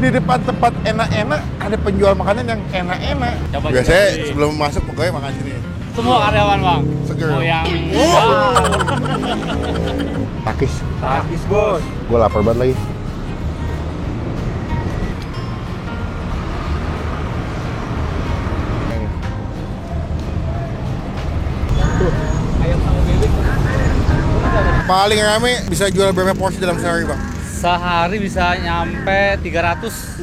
Di depan tempat enak-enak ada penjual makanan yang enak-enak. Biasanya sebelum masuk pokoknya makan sini. Semua karyawan bang. Seger. Oh yang Takis. Takis bos. Gue lapar banget lagi. Ayam sama bebek. Paling rame bisa jual berapa porsi dalam sehari bang? sehari bisa nyampe 300.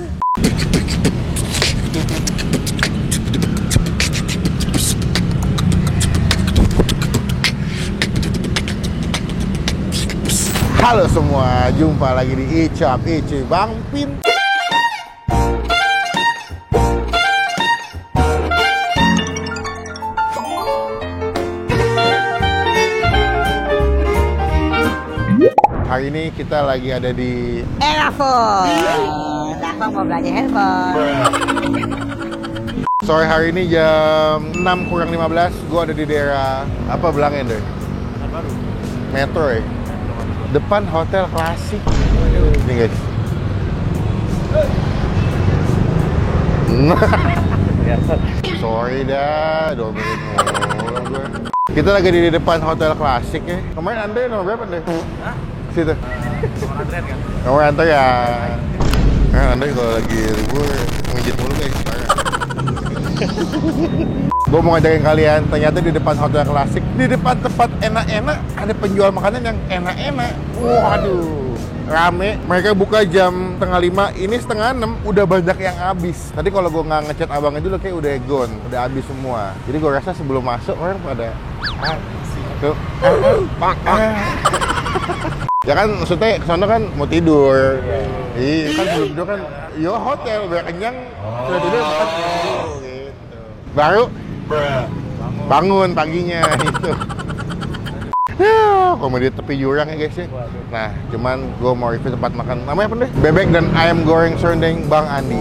Halo semua, jumpa lagi di Icap Ici Bang Pin. Hari ini kita lagi ada di Erafon. Kita mau belanja handphone. sore hari ini jam 6 kurang 15. Gue ada di daerah apa bilangnya deh? Metro ya. Depan Hotel Klasik. Ini guys. Sorry dah, 2 menit mulu gue. Kita lagi di depan Hotel Klasik ya. Kemarin Anda nomor berapa deh? Hah? Situ. Nomor antrean kan? Nomor antrean. Nah, Anda kalau lagi libur ngejit mulu guys. Gue mau ngajakin kalian, ternyata di depan Hotel Klasik, di depan tempat enak-enak ada penjual makanan yang enak-enak. Waduh, rame. Mereka buka jam setengah 5, ini setengah 6 udah banyak yang habis. Tadi kalau gue nggak ngechat abangnya dulu kayak udah gone, udah habis semua. Jadi gue rasa sebelum masuk orang pada tuh. Ya kan maksudnya kesana kan mau tidur. Iya kan sebelum tidur kan yo hotel biar kenyang. Sudah tidur makan gitu. Baru bangun paginya itu. Komedi tepi jurang ya guys ya. Nah, cuman gue mau review tempat makan. Namanya apa deh? Bebek dan ayam goreng serundeng Bang Andi.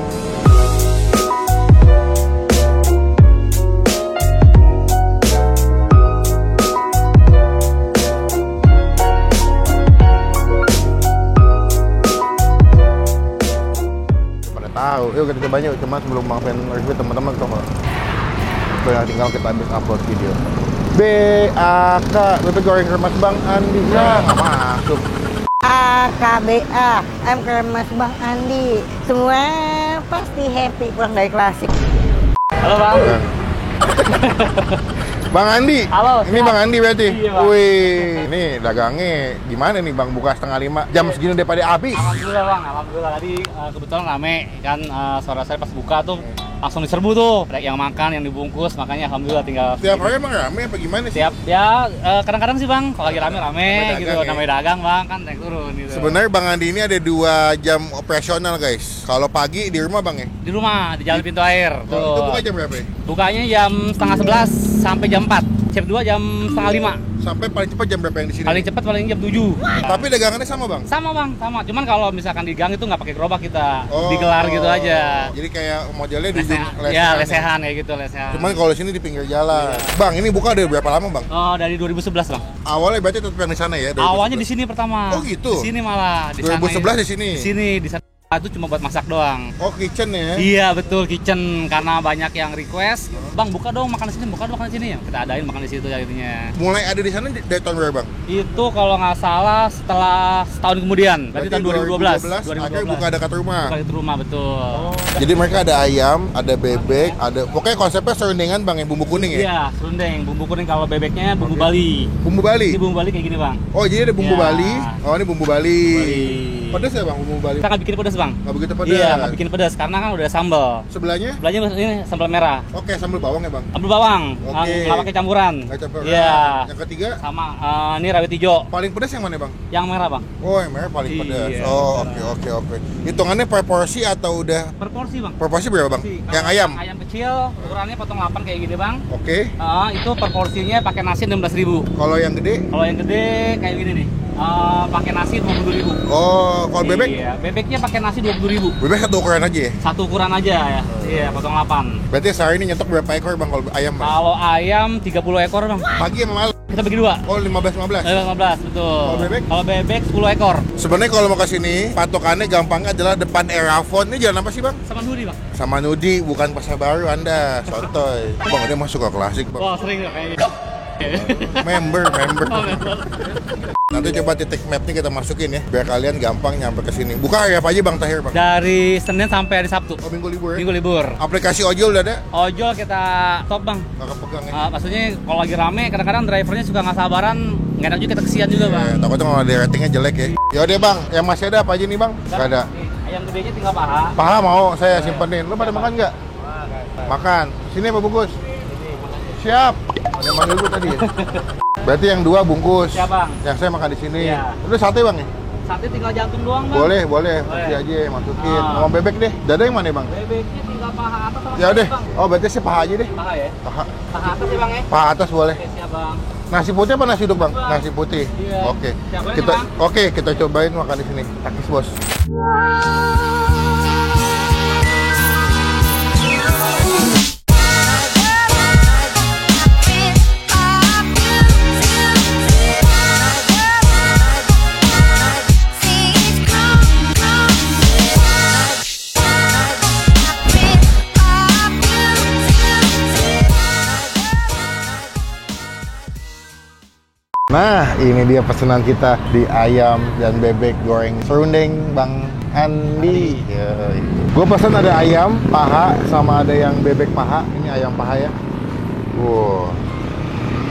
Pada tahu, yuk kita coba yuk. Cuma sebelum maafin review teman-teman tuh. Tinggal kita habis upload video. BAK, bebek goreng kremes Bang Andi. Nah, nggak masuk. AKBA, ayam kremes Bang Andi. Semua pasti happy pulang dari Klasik. Halo bang. Bang Andi. Halo, Ini siap. Bang Andi berarti. Iya, Bang. Wih, ini dagangnya gimana nih Bang? Buka setengah 5. Jam segini udah pada habis. Alhamdulillah bang, alhamdulillah tadi kebetulan rame kan sore-sore pas buka tuh langsung diserbu tuh, ada yang makan, yang dibungkus, makanya alhamdulillah tinggal. Tiap hari emang rame apa gimana sih? Siap ya, kadang-kadang sih bang, kalau lagi rame Namanya gitu, dagang ya? namanya dagang bang, kan naik turun gitu. Sebenarnya Bang Andi ini ada 2 jam operasional guys. Kalau pagi di rumah Bang ya? Di rumah, di Jalan Pintu Air. Oh, itu buka jam berapa ya? Bukanya jam setengah 11 sampai jam 4. Chef 2 jam setengah 5. Sampai paling cepat jam berapa yang di sini? Paling cepat paling jam 7. Tapi dagangannya sama Bang? Sama bang, sama. Cuman kalau misalkan di gang itu nggak pakai gerobak kita, Oh, digelar gitu aja. Jadi kayak modelnya duduk Ya, lesehan. lesehan kayak gitu, lesehan. Cuman kalau di sini di pinggir jalan. Bang, ini buka dari berapa lama Bang? Oh, dari 2011 bang. Awalnya berarti tetap yang di sana ya? 2011. Awalnya di sini pertama. Oh, gitu? Di sini malah. Di 2011 di sini? Di sini, di sana itu cuma buat masak doang. Oh, kitchen ya? Iya betul, kitchen, karena banyak yang request, bang buka dong makan di sini, buka dong makan di sini, ya kita adain makan di situ akhirnya. Mulai ada di sana dari tahun berapa Bang? Itu kalau nggak salah setelah setahun kemudian, berarti tahun 2012. Akhirnya buka dekat rumah. Buka di rumah betul. Jadi mereka ada ayam, ada bebek, ada pokoknya konsepnya serundingan Bang yang bumbu kuning ya? Iya, serundeng, bumbu kuning, kalau bebeknya bumbu Bali. Bumbu Bali? Ini bumbu Bali kayak gini bang. Oh jadi ada bumbu Iya. Bali. Oh ini bumbu Bali. Bali. Pedas ya Bang bumbu Bali? Kita nggak bikin pedas bang. Nggak begitu pedas? Iya, nggak bikin pedas karena kan udah sambal. Sebelahnya? Sebelahnya ini sambal merah. Oke sambal bawang ya Bang? Sambal bawang, Oke. nggak pakai campuran. Nggak campuran. Iya. Yang ketiga? Sama ini rawit hijau. Paling pedas yang mana Bang? Yang merah bang. Oh yang merah paling Iya. pedas. Oh oke. Hitungannya per porsi atau udah? Per porsi bang. Per porsi berapa Bang? Porsi. Yang Kalau ayam? Ayam kecil, ukurannya potong 8 kayak gini bang. Oke. Itu per porsinya pakai nasi 16.000. Kalau yang gede? Kalau yang gede kayak gini nih, pakai nasi 22.000. Oh kalau bebek? Iya, bebeknya pakai nasi 20.000. Bebek satu ukuran aja ya? Satu ukuran aja ya. Iya, potong 8. Berarti sehari ini nyetok berapa ekor Bang kalau ayam Bang? Kalau ayam 30 ekor bang. Pagi sama malam? kita bagi dua. Oh, 15-15. 15, betul. Kalau bebek? Kalau bebek 10 ekor. Sebenarnya kalau mau ke sini, patokannya gampangnya adalah depan Erafon. Ini jalan apa sih, Bang? Sama Nudi, Bang. Sama Nudi, bukan Pasar Baru Anda. Sotoy. Bang, dia masuk ke klasik, Bang. Wah, sering ya kayaknya. Member. Oh, betul. Nanti coba titik map nih kita masukin ya, biar kalian gampang nyampe ke sini. Buka hari apa aja, Bang Tahir, Bang? Dari Senin sampai hari Sabtu. Oh, minggu libur ya? Minggu libur. Aplikasi ojol udah ada? Ojol kita stop, Bang. Nggak kepegang ya? Maksudnya kalau lagi rame, kadang-kadang drivernya suka nggak sabaran, nggak enak juga, kita kesian juga, Bang. Takutnya kalau ada ratingnya jelek ya. Ya udah, Bang, yang masih ada apa aja nih, Bang? Nggak ada. Nih, ayam gedenya tinggal paha. Paha mau saya simpenin. Lu pada makan nggak? Makan. Sini apa bungkus? Siap. Ada manggil gue tadi ya. Berarti yang 2 bungkus. Siap, Bang. Yang saya makan di sini. Iya. Udah sate, Bang ya? Sate tinggal jantung doang, Bang. Boleh. Kasih aja, masukin. Ah. Mau bebek deh. Dada yang mana, Bang? Bebeknya tinggal paha atas sama Ya sini, deh. Bang. Oh, berarti sih paha aja deh. Paha ya? Paha. Paha atas ya, Bang ya? Paha atas boleh. Oke, siap, Bang. Nasi putih apa nasi uduk, Bang? Bang. Nasi putih. Iya. Oke. Siap, boleh Kita nih, Bang? oke, kita cobain makan di sini. Takis, Bos. Nah, ini dia pesanan kita di ayam dan bebek goreng serundeng Bang Andi. Gue pesan ada ayam paha sama ada yang bebek paha. Ini ayam paha ya. Wow,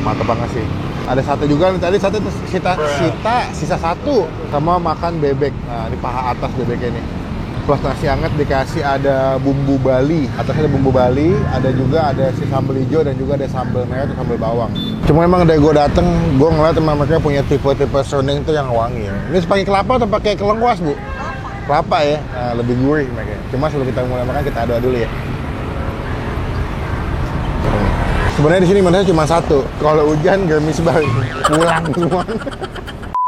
mantap banget sih. Ada satu juga nih, tadi satu sisa satu sama makan bebek. Nah, ini paha atas bebeknya nih. Plus nasi hangat dikasih ada bumbu Bali. Atasnya ada bumbu Bali, ada si sambal hijau dan juga ada sambal merah atau sambal bawang. Cuma emang dari gue dateng, gue ngeliat teman mereka punya tipe-tipe serundeng itu yang wangi ya. Ini pakai kelapa atau pakai kelengkuas, Bu? Kelapa ya, nah, lebih gurih mereka. Cuma sebelum kita mulai makan kita aduk dulu ya. Sebenarnya di sini manusia cuma satu. Kalau hujan gerimis banget, pulang semua.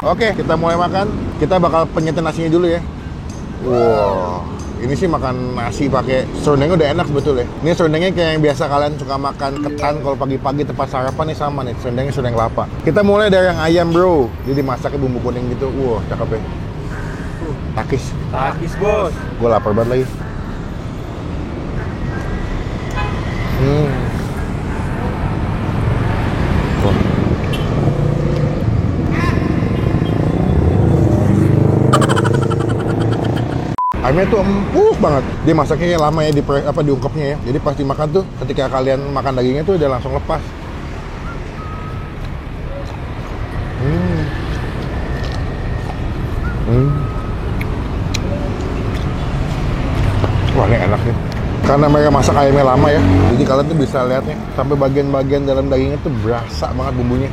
Oke, kita mulai makan. Kita bakal penyetin nasinya dulu ya. Wow, ini sih makan nasi pakai serundengnya udah enak betul ya. Ini serundengnya kayak yang biasa kalian suka makan ketan kalau pagi-pagi tempat sarapan nih sama nih. Serundengnya serundeng kelapa. Kita mulai dari yang ayam, bro. Jadi masaknya bumbu kuning gitu. Wow, cakep ya. Takis, Bos. Gue lapar banget lagi. Wah. Ayamnya tuh empuk banget. Dia masaknya lama ya, diungkepnya ya. Jadi pas dimakan tuh, ketika kalian makan dagingnya tuh udah langsung lepas. Wah, ini enak nih. Karena mereka masak ayamnya lama ya, jadi kalian tuh bisa lihat nih, sampai bagian-bagian dalam dagingnya tuh berasa banget bumbunya.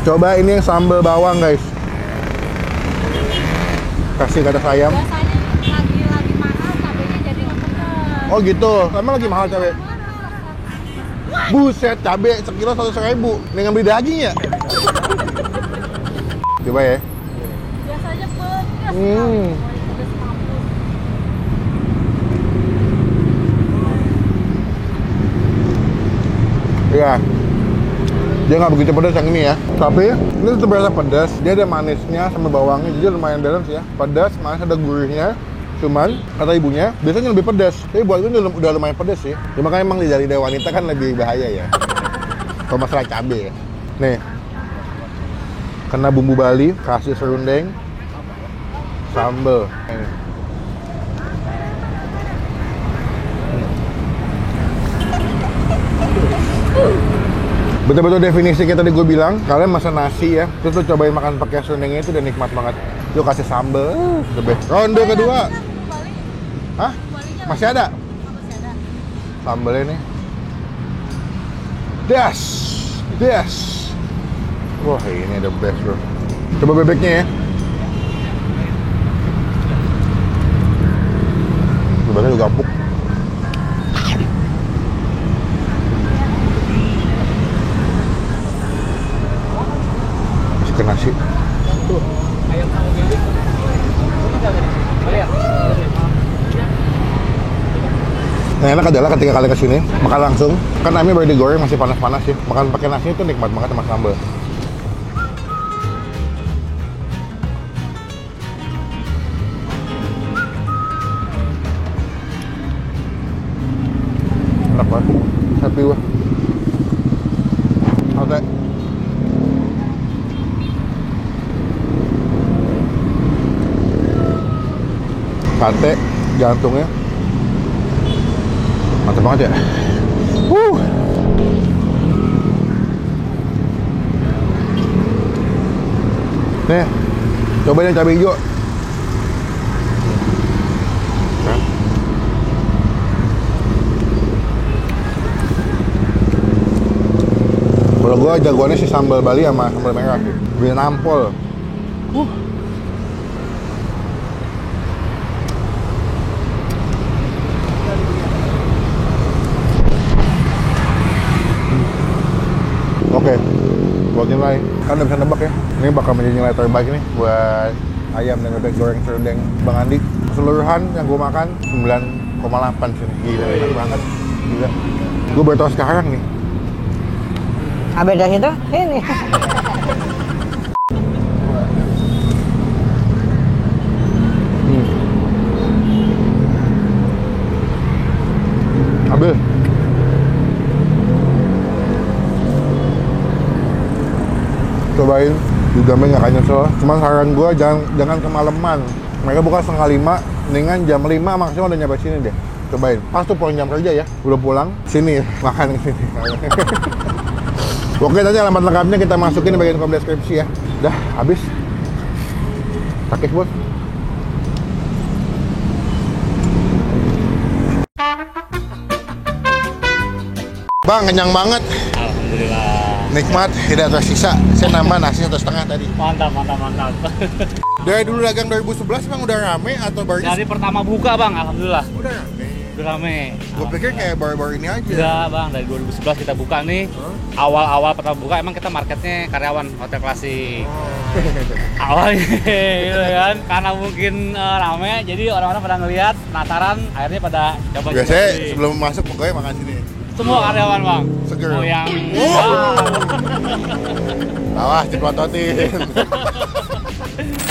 Coba ini yang sambal bawang, guys. Kasih ke atas ayam. Biasanya lagi mahal, cabenya jadi nggak pedas. Oh gitu, emang lagi mahal cabai? Buset, cabai sekilo 100.000. Dengan beli daging ya? Coba ya. Biasanya pedas. Pedas mampus. Iya. Dia nggak begitu pedas yang ini ya. Tapi ini tetap berasa pedas. Dia ada manisnya sama bawangnya, jadi lumayan balance ya. Pedas, manis, ada gurihnya. Cuman kata ibunya biasanya lebih pedas. Tapi buat gue udah lumayan pedas sih. Cuma kan emang lidah wanita kan lebih bahaya ya. Kalau masalah cabai ya. Nih. Kena bumbu Bali, kasih serundeng, sambal. Ini. Betul-betul definisi kayak tadi gue bilang, kalian masak nasi ya, terus lu cobain makan pakai serundengnya itu udah nikmat banget. Lu kasih sambal, the best. Ronde kedua. Hah? Masih ada? Sambalnya nih. Des. Wah, ini the best, bro. Coba bebeknya ya. Bebeknya juga empuk. Ke nasi. enak adalah ketika kalian kesini makan langsung, kan ayamnya baru digoreng masih panas-panas sih. Makan pakai nasi itu nikmat banget sama sambal. Enak banget, happy gua. Oke. Sate, jantungnya mantap banget ya. Nih, cobain yang cabai hijau. Kalau gua jagoannya si sambal Bali sama sambal merah, biar nampol. Oke, buat nilai, kan udah bisa nebak ya. Ini bakal menjadi nilai terbaik nih buat ayam dan bebek goreng serundeng Bang Andi. Keseluruhan yang gue makan 9,8 sini. Gila, enak banget. Gila. Gue baru tahu sekarang nih. Beda itu ini. Ambil. Cobain, juga nggak akan nyesel. Cuman saran gue jangan kemalaman. Mereka buka setengah 5, mendingan jam 5 maksimal udah nyampe sini deh. Cobain. Pas tuh pulang jam kerja ya, udah pulang sini makan ke sini. Oke, tadi alamat lengkapnya kita masukin di bagian kolom deskripsi ya. Udah habis. Sakit bos. Bang, kenyang banget. Alhamdulillah. Nikmat, tidak tersisa. Saya nambah nasi 1,5 tadi. Mantap. Dari dulu dagang 2011 Bang udah rame atau baru? Dari pertama buka bang, alhamdulillah. Udah rame. Udah rame. Gue pikir kayak baru-baru ini aja. Enggak bang, dari 2011 kita buka nih. Awal-awal pertama buka emang kita marketnya karyawan hotel klasik. Awalnya gitu kan, karena mungkin rame, jadi orang-orang pada ngelihat, penasaran, akhirnya pada coba. Biasanya sebelum masuk pokoknya makan sini. Semua karyawan bang. Seger. Mau yang Awas, diplototin.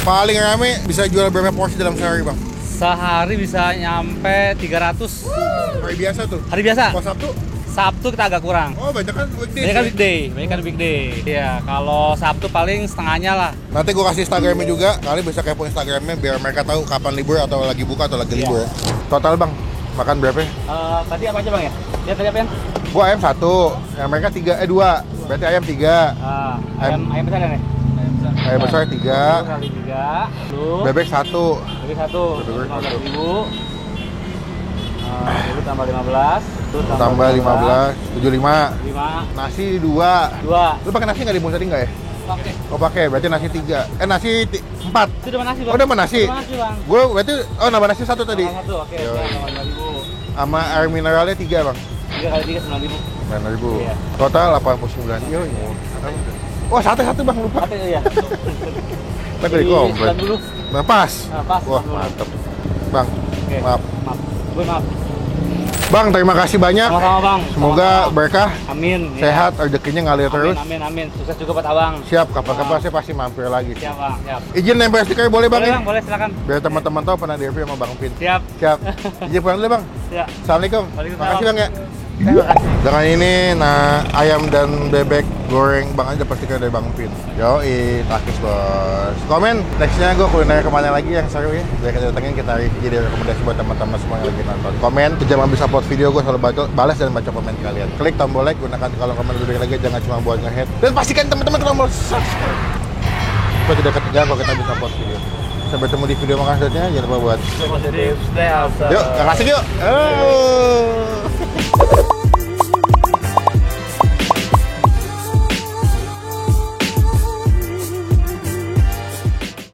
Paling rame bisa jual berapa porsi dalam sehari Bang? sehari bisa nyampe 300. Hari biasa tuh? Hari biasa. Kalau Sabtu? Sabtu kita agak kurang. Oh, banyak kan weekday. Banyak kan weekday, banyak kan weekday. Iya, kalau Sabtu paling setengahnya lah. Nanti gue kasih Instagramnya juga, kalian bisa kepo Instagramnya biar mereka tahu kapan libur atau lagi buka atau lagi libur. Total Bang, makan berapa? Tadi apa aja bang ya? Ya tadi apa ya? Gua ayam 1, yang mereka 2. Berarti ayam 3. Ayam besar nih. Ayam besar 3. Kali 3. Bebek 1. Bebek 1. Bebek 1. 15.000. Itu tambah 15. Itu Tambah 15, 75. 5. Nasi 2. 2. Lu pakai nasi nggak di tadi nggak ya? Pakai. Oh pakai, berarti nasi 3. Nasi 4. Itu udah nasi bang. Oh, udah nasi. Udah nasi bang. Gue berarti nambah nasi 1 tadi. Tambah 1, oke. Yoi. Tambah 5.000. Sama air mineralnya 3 Bang. 3 kali 3 9.000. 9.000. Iya. Total 89. Yoi. Wah, sate 1 Bang, lupa. Sate ya. Kan dari komplit. Dulu. Nah, pas. Pas. Wah, mantep. Bang, Oke. maaf. Gue maaf. Bang, terima kasih banyak. Sama-sama bang. Semoga Sama-sama. berkah, Amin. Ya. sehat, rezekinya ngalir terus. Amin. Sukses juga buat abang. Siap, kapan-kapan saya pasti mampir lagi. Siap bang, siap. Izin nempel stiker boleh Bang? Boleh ya? bang, boleh silakan. Biar teman-teman tahu pernah di review sama Bang Pin. Siap. Siap. Izin pulang dulu Bang. Siap. Assalamualaikum. Waalaikumsalam. Makasih Bang ya. Dengan ini, ayam dan bebek goreng Bang aja dapat stiker dari Bang Pin. Yoi, takis bos. Komen, nextnya gue kuliner kemana lagi yang seru ya. Biar kita datengin, kita jadi rekomendasi buat teman-teman semua yang lagi nonton. Komen, sejam habis upload video gue selalu balas dan baca komen kalian. Klik tombol like, gunakan kolom komen lebih lagi, jangan cuma buat nge-head. Dan pastikan teman-teman tombol subscribe. Supaya tidak ketinggalan kalau kita bisa upload video. Sampai bertemu di video selanjutnya, jangan lupa buat Stay positive, stay outside. yuk, kasih yuk. Oh.